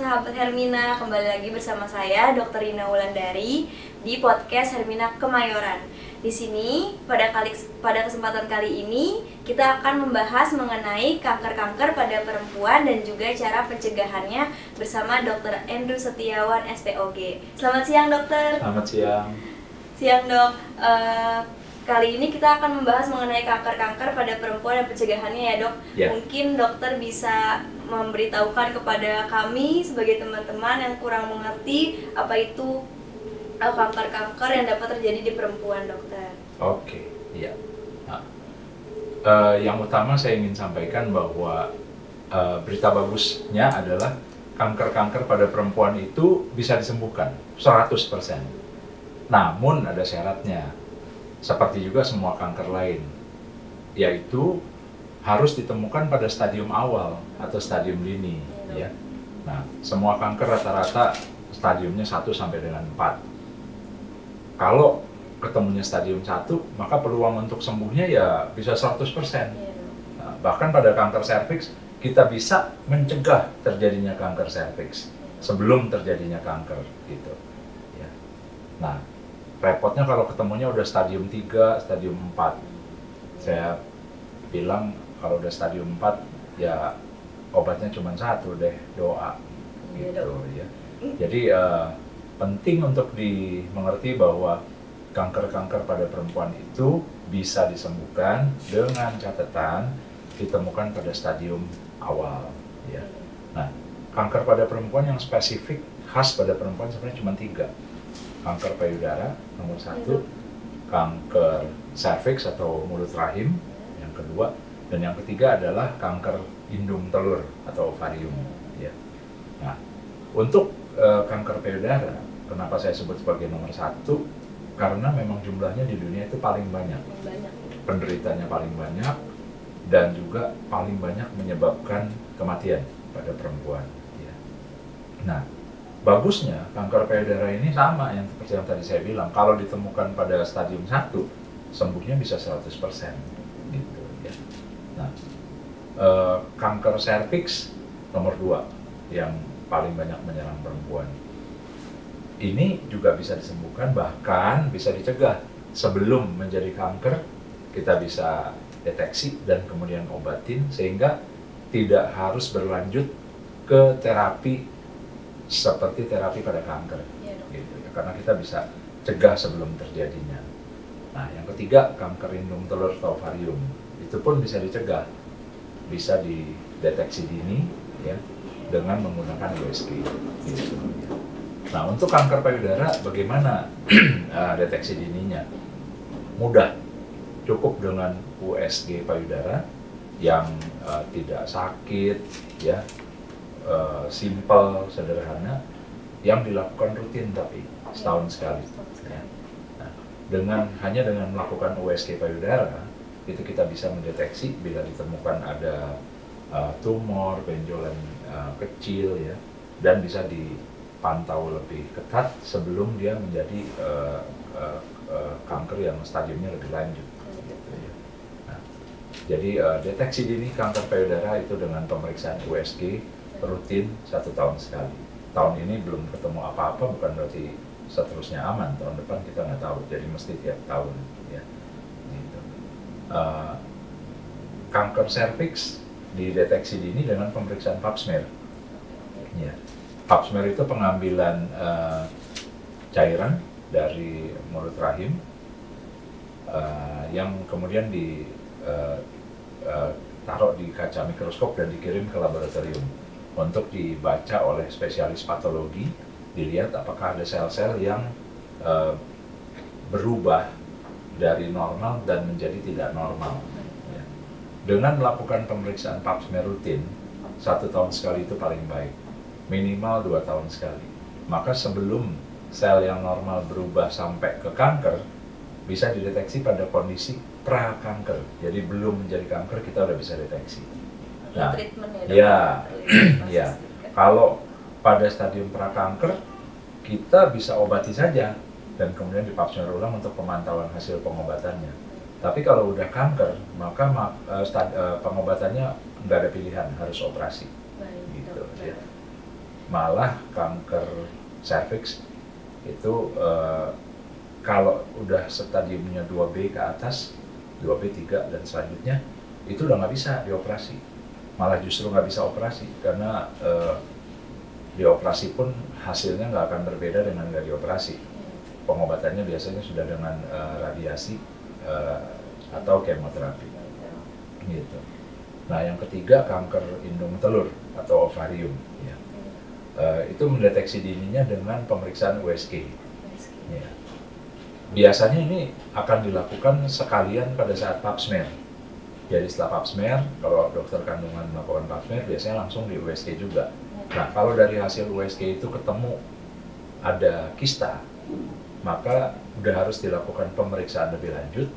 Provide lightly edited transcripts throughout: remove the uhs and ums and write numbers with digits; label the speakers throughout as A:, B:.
A: sahabat Hermina, kembali lagi bersama saya Dr. Rina Wulandari di podcast Hermina Kemayoran. Di sini pada kesempatan kali ini kita akan membahas mengenai kanker-kanker pada perempuan dan juga cara pencegahannya bersama Dr. Andrew Setiawan SPOG. Selamat siang dokter.
B: Selamat siang.
A: Siang dok. Kali ini kita akan membahas mengenai kanker-kanker pada perempuan dan pencegahannya ya dok.
B: Ya.
A: Mungkin dokter bisa memberitahukan kepada kami sebagai teman-teman yang kurang mengerti apa itu kanker-kanker yang dapat terjadi di perempuan dokter.
B: Oke, iya. Nah, yang utama saya ingin sampaikan bahwa berita bagusnya adalah kanker-kanker pada perempuan itu bisa disembuhkan 100%. Namun ada syaratnya. Seperti juga semua kanker lain, yaitu harus ditemukan pada stadium awal atau stadium dini, ya. Nah, semua kanker rata-rata stadiumnya 1 sampai dengan 4. Kalau ketemunya stadium 1, maka peluang untuk sembuhnya ya bisa 100%. Nah, bahkan pada kanker serviks, kita bisa mencegah terjadinya kanker serviks sebelum terjadinya kanker, gitu. Ya. Nah, repotnya kalau ketemunya udah stadium 3, stadium 4. Saya bilang kalau udah stadium 4 ya obatnya cuma satu deh, doa. Gitu ya. Jadi penting untuk dimengerti bahwa kanker-kanker pada perempuan itu bisa disembuhkan dengan catatan ditemukan pada stadium awal, ya. Nah, kanker pada perempuan yang spesifik khas pada perempuan sebenarnya cuma 3. Kanker payudara nomor 1, kanker serviks atau mulut rahim yang kedua, dan yang ketiga adalah kanker indung telur atau ovarium, ya. Nah, untuk kanker payudara, kenapa saya sebut sebagai nomor 1? Karena memang jumlahnya di dunia itu paling banyak. Penderitanya paling banyak dan juga paling banyak menyebabkan kematian pada perempuan, ya. Nah, bagusnya kanker payudara ini sama yang seperti yang tadi saya bilang, kalau ditemukan pada stadium 1, sembuhnya bisa 100%, gitu ya. Nah, kanker serviks nomor 2 yang paling banyak menyerang perempuan. Ini juga bisa disembuhkan, bahkan bisa dicegah sebelum menjadi kanker. Kita bisa deteksi dan kemudian obatin sehingga tidak harus berlanjut ke terapi seperti terapi pada kanker, gitu ya, karena kita bisa cegah sebelum terjadinya. Nah, yang ketiga kanker indung telur atau ovarium, itu pun bisa dicegah, bisa dideteksi dini, ya, dengan menggunakan USG. Gitu. Nah, untuk kanker payudara bagaimana deteksi dininya? Mudah, cukup dengan USG payudara yang tidak sakit, ya. Simple, sederhana, yang dilakukan rutin tapi setahun sekali. Ya. Nah, hanya dengan melakukan USG payudara itu kita bisa mendeteksi bila ditemukan ada tumor, benjolan kecil, ya, dan bisa dipantau lebih ketat sebelum dia menjadi kanker yang stadiumnya lebih lanjut. Gitu, ya. Nah, jadi deteksi dini kanker payudara itu dengan pemeriksaan USG rutin 1 tahun sekali. Tahun ini belum ketemu apa-apa bukan berarti seterusnya aman. Tahun depan kita nggak tahu, jadi mesti tiap tahun, ya. Gitu. Kanker serviks dideteksi dini dengan pemeriksaan pap smear. Ya. Pap smear itu pengambilan cairan dari mulut rahim yang kemudian ditaruh di kaca mikroskop dan dikirim ke laboratorium untuk dibaca oleh spesialis patologi, dilihat apakah ada sel-sel yang berubah dari normal dan menjadi tidak normal. Ya. Dengan melakukan pemeriksaan pap smear rutin, 1 tahun sekali itu paling baik, minimal 2 tahun sekali. Maka sebelum sel yang normal berubah sampai ke kanker, bisa dideteksi pada kondisi pra-kanker. Jadi belum menjadi kanker kita udah bisa deteksi. Nah, ya, kalau pada stadium prakanker kita bisa obati saja dan kemudian dipap smear ulang untuk pemantauan hasil pengobatannya. Tapi kalau udah kanker, maka pengobatannya nggak ada pilihan, harus operasi. Gitu, ya. Malah kanker serviks itu kalau udah stadiumnya 2B ke atas, 2B, 3 dan selanjutnya, itu udah nggak bisa dioperasi. Malah justru nggak bisa operasi karena dioperasi pun hasilnya nggak akan berbeda dengan nggak dioperasi. Pengobatannya biasanya sudah dengan radiasi atau kemoterapi. Gitu. Nah, yang ketiga kanker indung telur atau ovarium. Ya. Itu mendeteksi dininya dengan pemeriksaan USG. Ya. Biasanya ini akan dilakukan sekalian pada saat pap smear. Jadi setelah pap smear, kalau dokter kandungan melakukan pap smear, biasanya langsung di USG juga. Nah, kalau dari hasil USG itu ketemu ada kista, maka udah harus dilakukan pemeriksaan lebih lanjut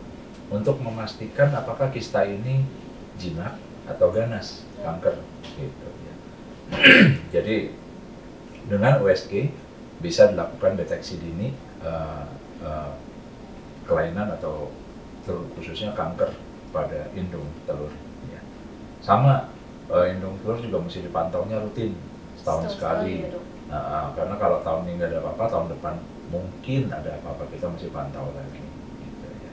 B: untuk memastikan apakah kista ini jinak atau ganas, kanker gitu ya. Jadi dengan USG bisa dilakukan deteksi dini kelainan atau khususnya kanker pada indung telur. Ya. Sama indung telur juga mesti dipantaunya rutin setahun sekali. Nah, karena kalau tahun ini nggak ada apa-apa, tahun depan mungkin ada apa-apa, kita mesti pantau lagi. Gitu, ya.